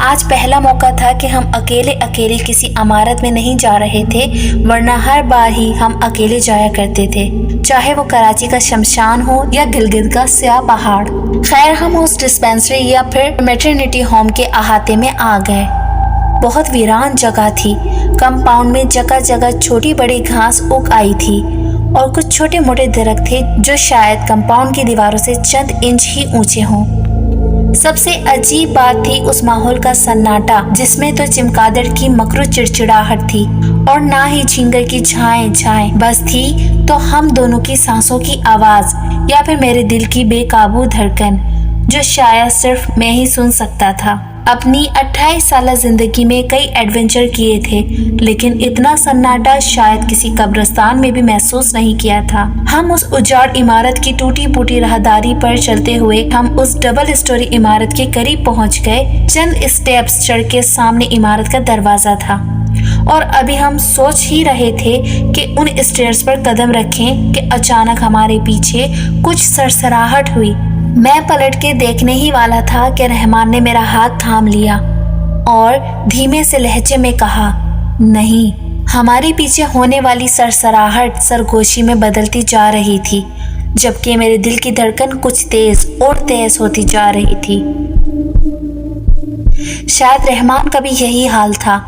آج پہلا موقع تھا کہ ہم اکیلے اکیلے کسی عمارت میں نہیں جا رہے تھے، ورنہ ہر بار ہی ہم اکیلے جایا کرتے تھے، چاہے وہ کراچی کا شمشان ہو یا گلگت کا سیاہ پہاڑ۔ خیر ہم اس ڈسپینسری یا پھر میٹرنیٹی ہوم کے احاطے میں آ گئے۔ بہت ویران جگہ تھی۔ کمپاؤنڈ میں جگہ جگہ چھوٹی بڑی گھاس اگ آئی تھی اور کچھ چھوٹے موٹے درخت تھے جو شاید کمپاؤنڈ کی دیواروں سے چند انچ ہی اونچے ہوں۔ سب سے عجیب بات تھی اس ماحول کا سناٹا، جس میں تو چمگادڑ کی مکرو چڑچڑاہٹ تھی اور نہ ہی جھینگر کی جھائیں جھائیں، بس تھی تو ہم دونوں کی سانسوں کی آواز یا پھر میرے دل کی بے قابو دھڑکن، جو شاید صرف میں ہی سن سکتا تھا۔ اپنی 28 سالہ زندگی میں کئی ایڈونچر کیے تھے، لیکن اتنا سناٹا شاید کسی قبرستان میں بھی محسوس نہیں کیا تھا۔ ہم اس اجاڑ عمارت کی ٹوٹی پھوٹی راہداری پر چلتے ہوئے ہم اس ڈبل اسٹوری عمارت کے قریب پہنچ گئے۔ چند اسٹیپس چڑھ کے سامنے عمارت کا دروازہ تھا اور ابھی ہم سوچ ہی رہے تھے کہ ان اسٹیئرز پر قدم رکھیں کہ اچانک ہمارے پیچھے کچھ سرسراہٹ ہوئی۔ میں پلٹ کے دیکھنے ہی والا تھا کہ رحمان نے میرا ہاتھ تھام لیا اور دھیمے سے لہجے میں کہا، نہیں۔ ہمارے پیچھے ہونے والی سرسراہٹ سرگوشی میں بدلتی جا رہی تھی، جبکہ میرے دل کی دھڑکن کچھ تیز اور تیز ہوتی جا رہی تھی۔ شاید رحمان کا بھی یہی حال تھا،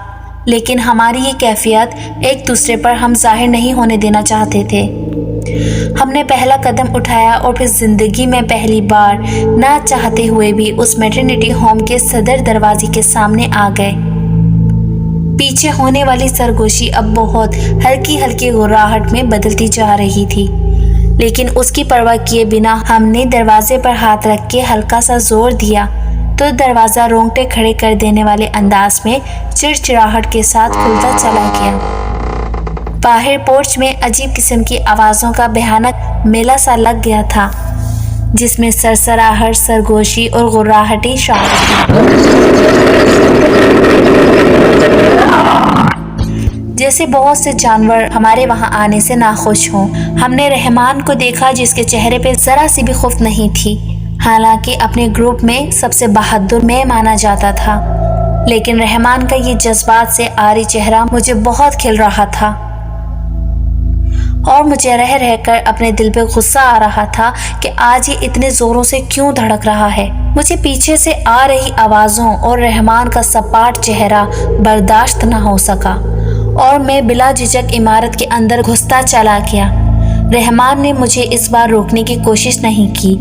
لیکن ہماری یہ کیفیت ایک دوسرے پر ہم ظاہر نہیں ہونے دینا چاہتے تھے۔ ہم نے پہلا قدم اٹھایا اور پھر زندگی میں پہلی بار نہ چاہتے ہوئے بھی اس میٹرنیٹی ہوم کے صدر دروازے کے سامنے آ گئے۔ پیچھے ہونے والی سرگوشی اب بہت ہلکی ہلکی گھراہٹ میں بدلتی جا رہی تھی، لیکن اس کی پرواہ کیے بنا ہم نے دروازے پر ہاتھ رکھ کے ہلکا سا زور دیا تو دروازہ رونگٹے کھڑے کر دینے والے انداز میں چڑچڑاہٹ کے ساتھ کھلتا چلا گیا۔ باہر پورچ میں عجیب قسم کی آوازوں کا بھیانک میلہ سا لگ گیا تھا، جس میں سرسراہٹ، سرگوشی اور غراہٹی شامل تھی۔ جیسے بہت سے جانور ہمارے وہاں آنے سے ناخوش ہوں۔ ہم نے رحمان کو دیکھا جس کے چہرے پہ ذرا سی بھی خفت نہیں تھی، حالانکہ اپنے گروپ میں سب سے بہادر میں مانا جاتا تھا، لیکن رحمان کا یہ جذبات سے عاری چہرہ مجھے بہت کھل رہا تھا اور مجھے رہ رہ کر اپنے دل پہ غصہ آ رہا تھا کہ آج یہ اتنے زوروں سے کیوں دھڑک رہا ہے۔ مجھے پیچھے سے آ رہی آوازوں اور رحمان کا سپاٹ چہرہ برداشت نہ ہو سکا اور میں بلا جھجک عمارت کے اندر گھستا چلا گیا۔ رحمان نے مجھے اس بار روکنے کی کوشش نہیں کی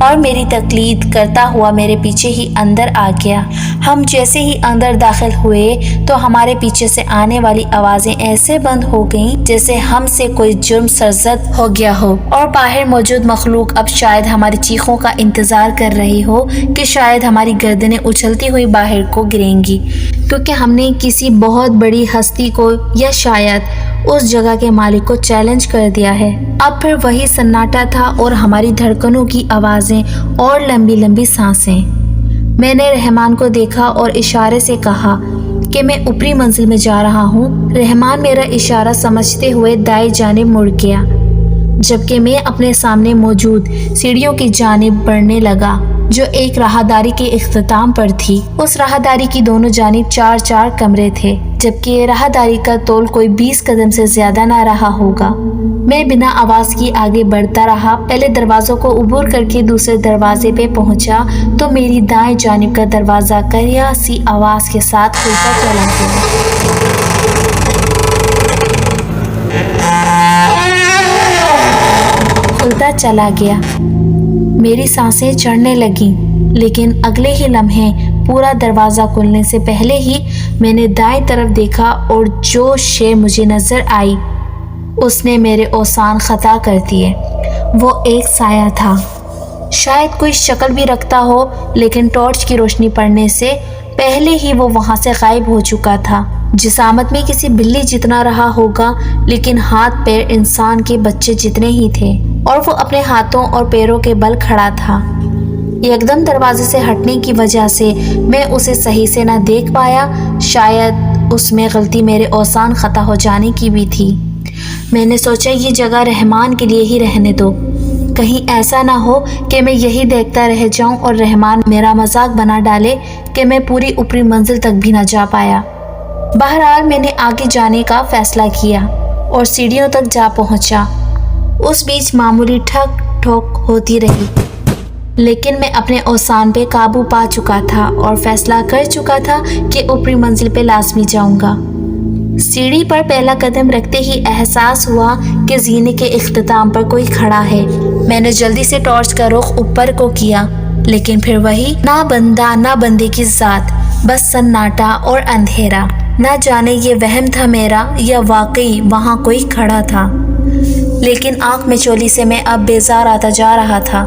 اور میری تقلید کرتا ہوا میرے پیچھے ہی اندر آ گیا۔ ہم جیسے ہی اندر داخل ہوئے تو ہمارے پیچھے سے آنے والی آوازیں ایسے بند ہو گئیں جیسے ہم سے کوئی جرم سرزد ہو گیا ہو اور باہر موجود مخلوق اب شاید ہماری چیخوں کا انتظار کر رہی ہو کہ شاید ہماری گردنیں اچھلتی ہوئی باہر کو گریں گی، کیونکہ ہم نے کسی بہت بڑی ہستی کو یا شاید اس جگہ کے مالک کو چیلنج کر دیا ہے۔ اب پھر وہی سناٹا تھا اور ہماری دھڑکنوں کی آوازیں اور لمبی لمبی سانسیں۔ میں نے رحمان کو دیکھا اور اشارے سے کہا کہ میں اوپری منزل میں جا رہا ہوں۔ رحمان میرا اشارہ سمجھتے ہوئے دائیں جانب مڑ گیا، جبکہ میں اپنے سامنے موجود سیڑھیوں کی جانب بڑھنے لگا جو ایک راہداری کے اختتام پر تھی۔ اس راہداری کی دونوں جانب 4 کمرے تھے، جبکہ راہداری کا طول کوئی 20 قدم سے زیادہ نہ رہا ہوگا۔ میں بنا آواز کی آگے بڑھتا رہا، پہلے دروازوں کو عبور کر کے دوسرے دروازے پہ پہنچا تو میری دائیں جانب کا دروازہ کریا سی آواز کے ساتھ کھلتا چلا گیا۔ میری سانسیں چڑھنے لگیں، لیکن اگلے ہی لمحے پورا دروازہ کھلنے سے پہلے ہی میں نے دائیں طرف دیکھا اور جو شے مجھے نظر آئی اس نے میرے اوسان خطا کر دیے۔ وہ ایک سایہ تھا، شاید کوئی شکل بھی رکھتا ہو، لیکن ٹارچ کی روشنی پڑنے سے پہلے ہی وہ وہاں سے غائب ہو چکا تھا۔ جسامت میں کسی بلی جتنا رہا ہوگا، لیکن ہاتھ پیر انسان کے بچے جتنے ہی تھے اور وہ اپنے ہاتھوں اور پیروں کے بل کھڑا تھا۔ یکدم دروازے سے ہٹنے کی وجہ سے میں اسے صحیح سے نہ دیکھ پایا، شاید اس میں غلطی میرے اوسان خطا ہو جانے کی بھی تھی۔ میں نے سوچا یہ جگہ رحمان کے لیے ہی رہنے دو، کہیں ایسا نہ ہو کہ میں یہی دیکھتا رہ جاؤں اور رحمان میرا مذاق بنا ڈالے کہ میں پوری اوپری منزل تک بھی نہ جا پایا۔ بہرحال میں نے آگے جانے کا فیصلہ کیا اور سیڑھیوں تک جا پہنچا۔ اس بیچ معمولی ٹھک ٹھوک ہوتی رہی، لیکن میں اپنے اوسان پہ قابو پا چکا تھا اور فیصلہ کر چکا تھا کہ اوپری منزل پہ لازمی جاؤں گا۔ سیڑھی پر پہلا قدم رکھتے ہی احساس ہوا کہ زینے کے اختتام پر کوئی کھڑا ہے۔ میں نے جلدی سے ٹارچ کا رخ اوپر کو کیا، لیکن پھر وہی نہ بندہ نہ بندے کی ذات، بس سناٹا اور اندھیرا۔ نہ جانے یہ وہم تھا میرا یا واقعی وہاں کوئی کھڑا تھا، لیکن آنکھ مچولی سے میں اب بیزار آتا جا رہا تھا۔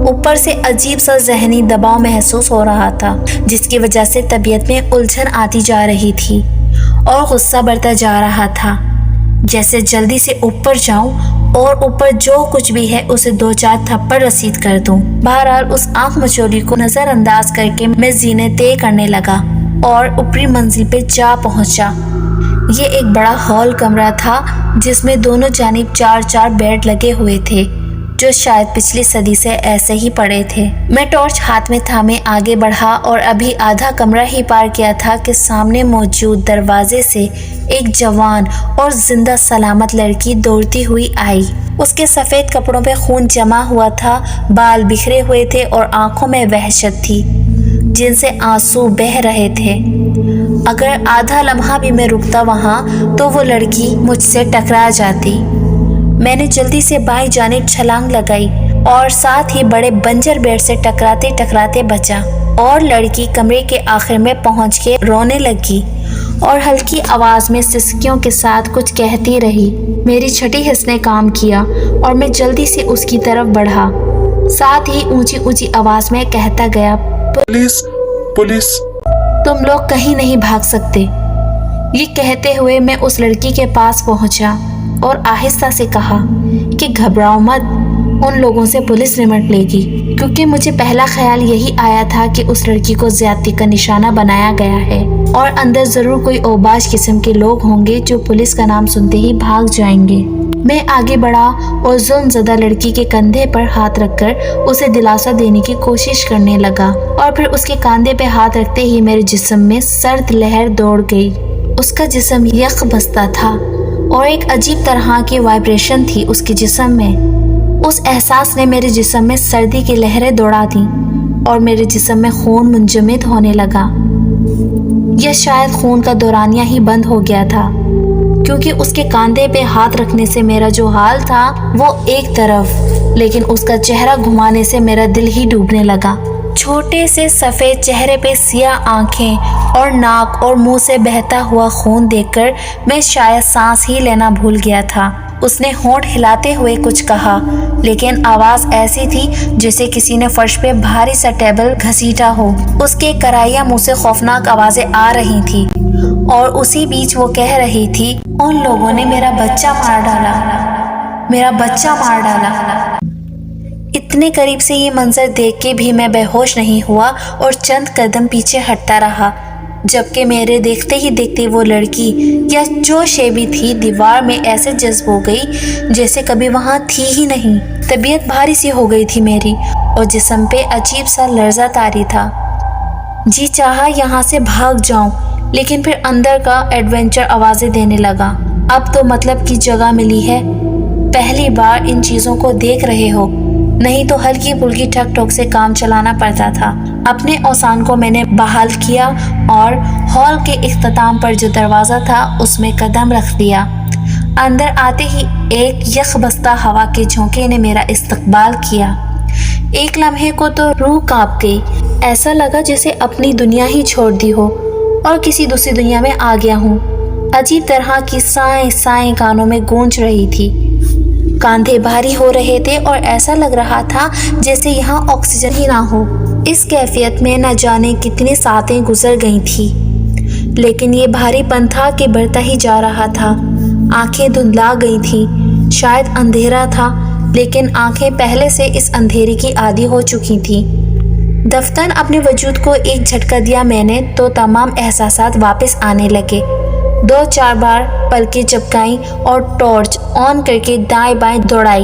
اوپر سے عجیب سا ذہنی دباؤ محسوس ہو رہا تھا، جس کی وجہ سے طبیعت میں الجھن آتی جا رہی تھی اور غصہ بڑھتا جا رہا تھا۔ جیسے جلدی سے اوپر جاؤں اور اوپر جو کچھ بھی ہے اسے 2-4 تھپڑ رسید کر دوں۔ بہرحال اس آنکھ مچولی کو نظر انداز کر کے میں زینے طے کرنے لگا اور اوپری منزل پہ جا پہنچا۔ یہ ایک بڑا ہال کمرہ تھا جس میں دونوں جانب 4 بیڈ لگے ہوئے تھے، جو شاید پچھلی صدی سے ایسے ہی پڑے تھے۔ میں ٹارچ ہاتھ میں تھامے آگے بڑھا اور ابھی آدھا کمرہ ہی پار کیا تھا کہ سامنے موجود دروازے سے ایک جوان اور زندہ سلامت لڑکی دوڑتی ہوئی آئی۔ اس کے سفید کپڑوں پہ خون جمع ہوا تھا، بال بکھرے ہوئے تھے اور آنکھوں میں وحشت تھی جن سے آنسو بہہ رہے تھے۔ اگر آدھا لمحہ بھی میں رکتا وہاں تو وہ لڑکی مجھ سے ٹکرا جاتی۔ میں نے جلدی سے بائیں جانب چھلانگ لگائی اور ساتھ ہی بڑے بنجر بیڈ سے ٹکراتے ٹکراتے بچا، اور لڑکی کمرے کے آخر میں پہنچ کے رونے لگی اور ہلکی آواز میں سسکیوں کے ساتھ کچھ کہتی رہی۔ میری چھٹی حس نے کام کیا اور میں جلدی سے اس کی طرف بڑھا، ساتھ ہی اونچی اونچی آواز میں کہتا گیا، پولیس پولیس! تم لوگ کہیں نہیں بھاگ سکتے۔ یہ کہتے ہوئے میں اس لڑکی کے پاس پہنچا اور آہستہ سے کہا کہ گھبراؤ مت، ان لوگوں سے پولیس نمٹ لے گی، کیونکہ مجھے پہلا خیال یہی آیا تھا کہ اس لڑکی کو زیادتی کا نشانہ بنایا گیا ہے اور اندر ضرور کوئی اوباش قسم کے لوگ ہوں گے جو پولیس کا نام سنتے ہی بھاگ جائیں گے۔ میں آگے بڑھا اور ظلم زدہ لڑکی کے کندھے پر ہاتھ رکھ کر اسے دلاسا دینے کی کوشش کرنے لگا، اور پھر اس کے کاندھے پہ ہاتھ رکھتے ہی میرے جسم میں سرد لہر دوڑ گئی۔ اس کا جسم یک بستہ تھا اور ایک عجیب طرح کی وائبریشن تھی اس کے جسم میں۔ اس احساس نے میرے جسم میں سردی کی لہریں دوڑا دیں اور میرے جسم میں خون منجمد ہونے لگا، یا شاید خون کا دورانیہ ہی بند ہو گیا تھا، کیونکہ اس کے کاندھے پہ ہاتھ رکھنے سے میرا جو حال تھا وہ ایک طرف، لیکن اس کا چہرہ گھمانے سے میرا دل ہی ڈوبنے لگا۔ چھوٹے سے سفید چہرے پہ سیاہ آنکھیں اور ناک اور منہ سے بہتا ہوا خون دیکھ کر میں شاید سانس ہی لینا بھول گیا تھا۔ اس نے ہونٹ ہلاتے ہوئے کچھ کہا، لیکن آواز ایسی تھی جیسے کسی نے فرش پہ بھاری سا ٹیبل گھسیٹا ہو۔ اس کے کرائیا منہ سے خوفناک آوازیں آ رہی تھی اور اسی بیچ وہ کہہ رہی تھی، ان لوگوں نے میرا بچہ مار ڈالا، میرا بچہ مار ڈالا۔ اتنے قریب سے یہ منظر دیکھ کے بھی میں بے ہوش نہیں ہوا اور چند قدم پیچھے ہٹتا رہا، جبکہ میرے دیکھتے ہی دیکھتے وہ لڑکی یا جو شے بھی تھی دیوار میں ایسے جذب ہو گئی جیسے کبھی وہاں تھی ہی نہیں۔ طبیعت بھاری سی ہو گئی تھی میری اور جسم پہ عجیب سا لرزہ طاری تھا۔ جی چاہا یہاں سے بھاگ جاؤں، لیکن پھر اندر کا ایڈونچر آوازیں دینے لگا، اب تو مطلب کی جگہ ملی ہے، پہلی بار ان چیزوں کو دیکھ رہے ہو، نہیں تو ہلکی پھلکی ٹھک ٹھوک سے کام چلانا پڑتا تھا۔ اپنے اوسان کو میں نے بحال کیا اور ہال کے اختتام پر جو دروازہ تھا اس میں قدم رکھ دیا۔ اندر آتے ہی ایک یک بستہ ہوا کے جھونکے نے میرا استقبال کیا۔ ایک لمحے کو تو روح کانپ گئی، ایسا لگا جیسے اپنی دنیا ہی چھوڑ دی ہو اور کسی دوسری دنیا میں آ گیا ہوں۔ عجیب طرح کی سائیں سائیں کانوں میں گونج رہی تھی، کاندھے بھاری ہو رہے تھے اور ایسا لگ رہا تھا جیسے یہاں آکسیجن ہی نہ ہو۔ اس کیفیت میں نہ جانے کتنی ساعتیں گزر گئی تھی، لیکن یہ بھاری پن تھا کہ بڑھتا ہی جا رہا تھا۔ آنکھیں دھندلا گئی تھیں، شاید اندھیرا تھا، لیکن آنکھیں پہلے سے اس اندھیرے کی عادی ہو چکی تھیں۔ دفتن اپنے وجود کو ایک جھٹکا دیا میں نے تو تمام احساسات واپس آنے لگے۔ 2-4 بار پلکیں جھپکائیں اور ٹارچ آن کر کے دائیں بائیں دوڑائی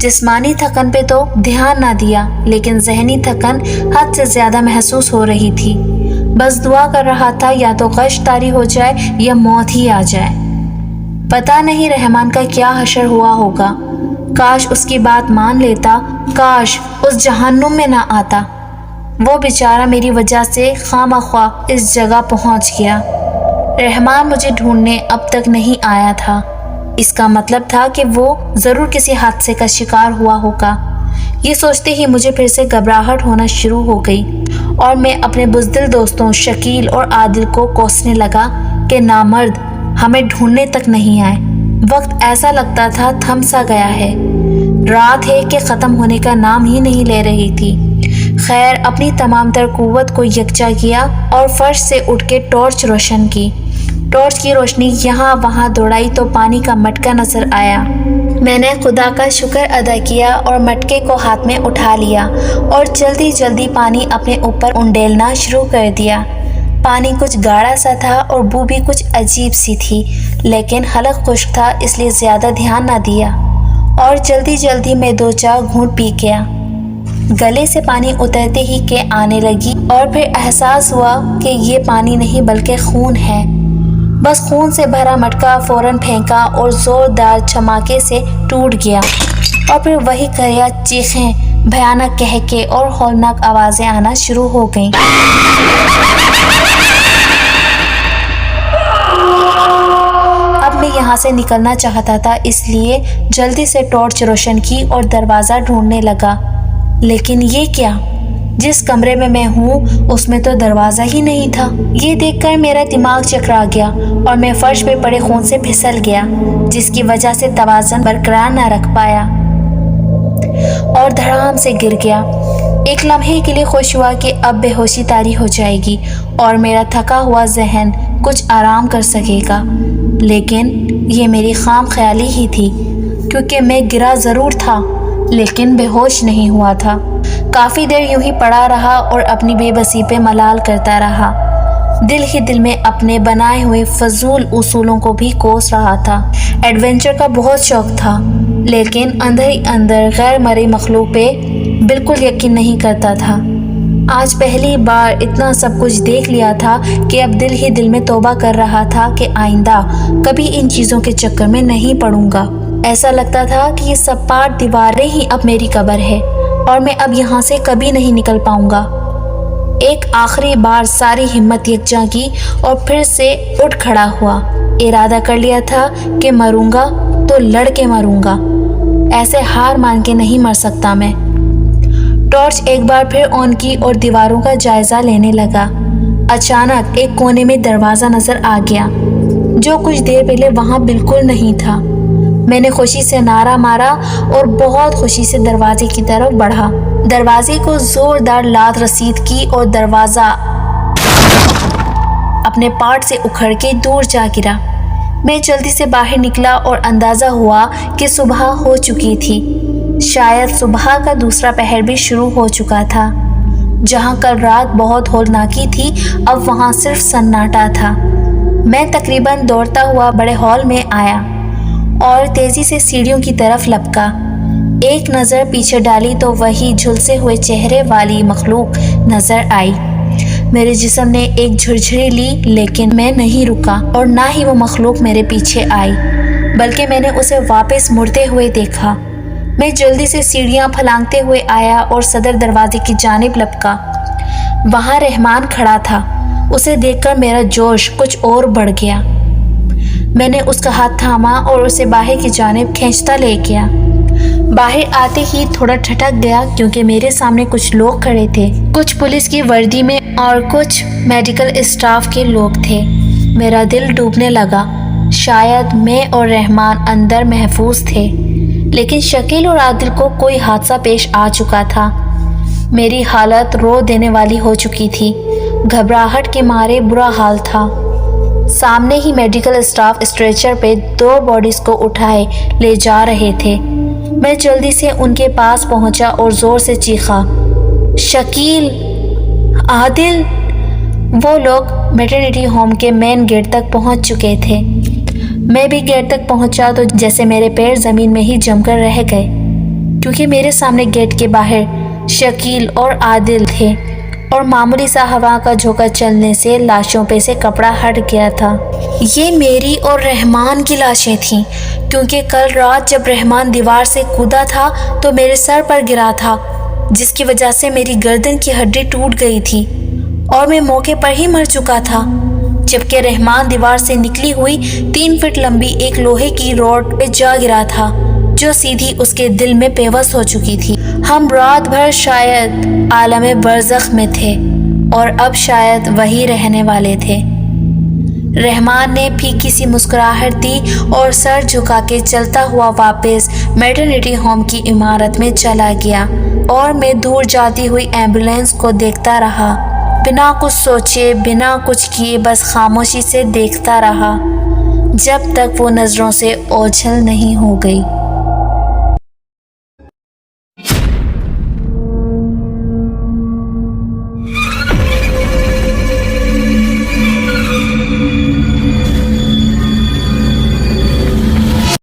جسمانی تھکن پہ تو دھیان نہ دیا، لیکن ذہنی تھکن حد سے زیادہ محسوس ہو رہی تھی۔ بس دعا کر رہا تھا یا تو غش طاری ہو جائے یا موت ہی آ جائے۔ پتہ نہیں رحمان کا کیا حشر ہوا ہوگا۔ کاش اس کی بات مان لیتا، کاش اس جہنم میں نہ آتا۔ وہ بیچارہ میری وجہ سے خواہ اس جگہ پہنچ گیا۔ رحمان مجھے ڈھونڈنے اب تک نہیں آیا تھا۔ اس کا مطلب تھا کہ وہ ضرور کسی حادثے کا شکار ہوا ہوگا۔ یہ سوچتے ہی مجھے پھر سے گھبراہٹ ہونا شروع ہو گئی اور میں اپنے بزدل دوستوں شکیل اور عادل کو کوسنے لگا کہ نامرد ہمیں ڈھونڈنے تک نہیں آئے۔ وقت ایسا لگتا تھا تھم سا گیا ہے۔ رات ہے کہ ختم ہونے کا نام ہی نہیں لے رہی تھی۔ خیر، اپنی تمام تر قوت کو یکجا کیا اور فرش سے اٹھ کے ٹارچ روشن کی۔ ٹارچ کی روشنی یہاں وہاں دوڑائی تو پانی کا مٹکا نظر آیا۔ میں نے خدا کا شکر ادا کیا اور مٹکے کو ہاتھ میں اٹھا لیا اور جلدی جلدی پانی اپنے اوپر انڈیلنا شروع کر دیا۔ پانی کچھ گاڑھا سا تھا اور بو بھی کچھ عجیب سی تھی، لیکن حلق خشک تھا اس لیے زیادہ دھیان نہ دیا اور جلدی جلدی میں 2-4 گھونٹ پی گیا۔ گلے سے پانی اترتے ہی کہ آنے لگی اور پھر احساس ہوا کہ یہ پانی نہیں بلکہ خون ہے۔ بس خون سے بھرا مٹکا فوراً پھینکا اور زوردار چماکے سے ٹوٹ گیا اور پھر وہی کریا چیخیں، بھیانک کہکے اور ہولناک آوازیں آنا شروع ہو گئیں۔ اب میں یہاں سے نکلنا چاہتا تھا، اس لیے جلدی سے ٹارچ روشن کی اور دروازہ ڈھونڈنے لگا۔ لیکن یہ کیا؟ جس کمرے میں ہوں اس میں تو دروازہ ہی نہیں تھا۔ یہ دیکھ کر میرا دماغ چکرا گیا اور میں فرش پہ پڑے خون سے پھسل گیا، جس کی وجہ سے توازن برقرار نہ رکھ پایا اور دھڑام سے گر گیا۔ ایک لمحے کے لیے خوش ہوا کہ اب بے ہوشی طاری ہو جائے گی اور میرا تھکا ہوا ذہن کچھ آرام کر سکے گا، لیکن یہ میری خام خیالی ہی تھی، کیونکہ میں گرا ضرور تھا لیکن بے ہوش نہیں ہوا تھا۔ کافی دیر یوں ہی پڑا رہا اور اپنی بے بسی پہ ملال کرتا رہا۔ دل ہی دل میں اپنے بنائے ہوئے فضول اصولوں کو بھی کوس رہا تھا۔ ایڈونچر کا بہت شوق تھا، لیکن اندر ہی اندر غیر مرئی مخلوق پہ بالکل یقین نہیں کرتا تھا۔ آج پہلی بار اتنا سب کچھ دیکھ لیا تھا کہ اب دل ہی دل میں توبہ کر رہا تھا کہ آئندہ کبھی ان چیزوں کے چکر میں نہیں پڑوں گا۔ ایسا لگتا تھا کہ یہ سب پاٹ دیواریں ہی اب میری قبر ہے اور میں اب یہاں سے کبھی نہیں نکل پاؤں گا۔ ایک آخری بار ساری ہمت یکجا کی اور پھر سے اٹھ کھڑا ہوا۔ ارادہ کر لیا تھا کہ مروں گا تو لڑ کے مروں گا، ایسے ہار مان کے نہیں مر سکتا میں۔ ٹارچ ایک بار پھر آن کی اور دیواروں کا جائزہ لینے لگا۔ اچانک ایک کونے میں دروازہ نظر آ گیا، جو کچھ دیر پہلے وہاں بالکل نہیں تھا۔ میں نے خوشی سے نعرہ مارا اور بہت خوشی سے دروازے کی طرف بڑھا۔ دروازے کو زوردار لات رسید کی اور دروازہ اپنے پارٹ سے اکھڑ کے دور جا گرا۔ میں جلدی سے باہر نکلا اور اندازہ ہوا کہ صبح ہو چکی تھی۔ شاید صبح کا دوسرا پہر بھی شروع ہو چکا تھا۔ جہاں کل رات بہت ہولناکی تھی، اب وہاں صرف سناٹا تھا۔ میں تقریباً دوڑتا ہوا بڑے ہال میں آیا اور تیزی سے سیڑھیوں کی طرف لپکا۔ ایک نظر پیچھے ڈالی تو وہی جھلسے ہوئے چہرے والی مخلوق نظر آئی۔ میرے جسم نے ایک جھرجھری لی، لیکن میں نہیں رکا اور نہ ہی وہ مخلوق میرے پیچھے آئی، بلکہ میں نے اسے واپس مڑتے ہوئے دیکھا۔ میں جلدی سے سیڑھیاں پھلانگتے ہوئے آیا اور صدر دروازے کی جانب لپکا۔ وہاں رحمان کھڑا تھا۔ اسے دیکھ کر میرا جوش کچھ اور بڑھ گیا۔ میں نے اس کا ہاتھ تھاما اور اسے باہر کی جانب کھینچتا لے گیا۔ باہر آتے ہی تھوڑا ٹھٹک گیا کیونکہ میرے سامنے کچھ لوگ کھڑے تھے، کچھ پولیس کی وردی میں اور کچھ میڈیکل اسٹاف کے لوگ تھے۔ میرا دل ڈوبنے لگا۔ شاید میں اور رحمان اندر محفوظ تھے، لیکن شکیل اور عادل کو کوئی حادثہ پیش آ چکا تھا۔ میری حالت رو دینے والی ہو چکی تھی۔ گھبراہٹ کے مارے برا حال تھا۔ سامنے ہی میڈیکل اسٹاف اسٹریچر پہ 2 باڈیز کو اٹھائے لے جا رہے تھے۔ میں جلدی سے ان کے پاس پہنچا اور زور سے چیخا، شکیل، عادل! وہ لوگ میٹرنیٹی ہوم کے مین گیٹ تک پہنچ چکے تھے۔ میں بھی گیٹ تک پہنچا تو جیسے میرے پیر زمین میں ہی جم کر رہ گئے۔ کیونکہ میرے سامنے گیٹ کے باہر شکیل اور عادل تھے اور معمولی سا ہوا کا جھونکا چلنے سے لاشوں پہ سے کپڑا ہٹ گیا تھا۔ یہ میری اور رحمان کی لاشیں تھیں، کیونکہ کل رات جب رحمان دیوار سے کودا تھا تو میرے سر پر گرا تھا، جس کی وجہ سے میری گردن کی ہڈی ٹوٹ گئی تھی اور میں موقع پر ہی مر چکا تھا، جبکہ رحمان دیوار سے نکلی ہوئی 3 فٹ لمبی ایک لوہے کی راڈ پہ جا گرا تھا جو سیدھی اس کے دل میں پیوست ہو چکی تھی۔ ہم رات بھر شاید عالم برزخ میں تھے اور اب شاید وہی رہنے والے تھے۔ رحمان نے پھیکی سی مسکراہٹ دی اور سر جھکا کے چلتا ہوا واپس میٹرنیٹی ہوم کی عمارت میں چلا گیا اور میں دور جاتی ہوئی ایمبولینس کو دیکھتا رہا، بنا کچھ سوچے، بنا کچھ کیے، بس خاموشی سے دیکھتا رہا جب تک وہ نظروں سے اوجھل نہیں ہو گئی۔